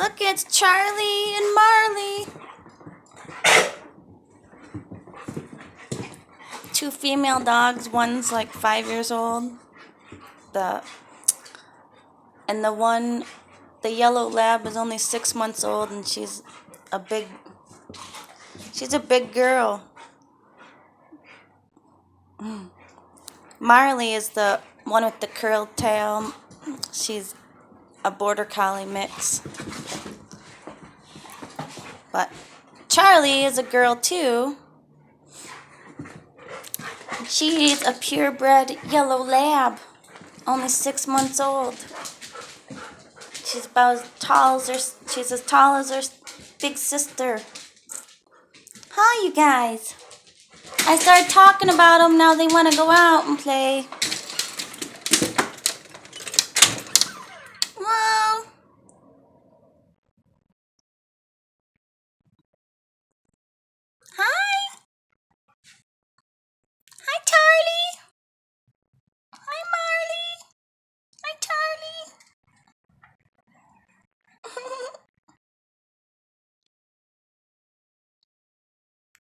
Look, it's Charlie and Marley. Two female dogs. One's like 5 years old. The yellow lab is only 6 months old, and she's a big girl. Marley is the one with the curled tail. She's a border collie mix. But Charlie is a girl too. She's a purebred yellow lab, only 6 months old. She's as tall as her big sister. Hi, you guys. I started talking about them. Now they want to go out and play.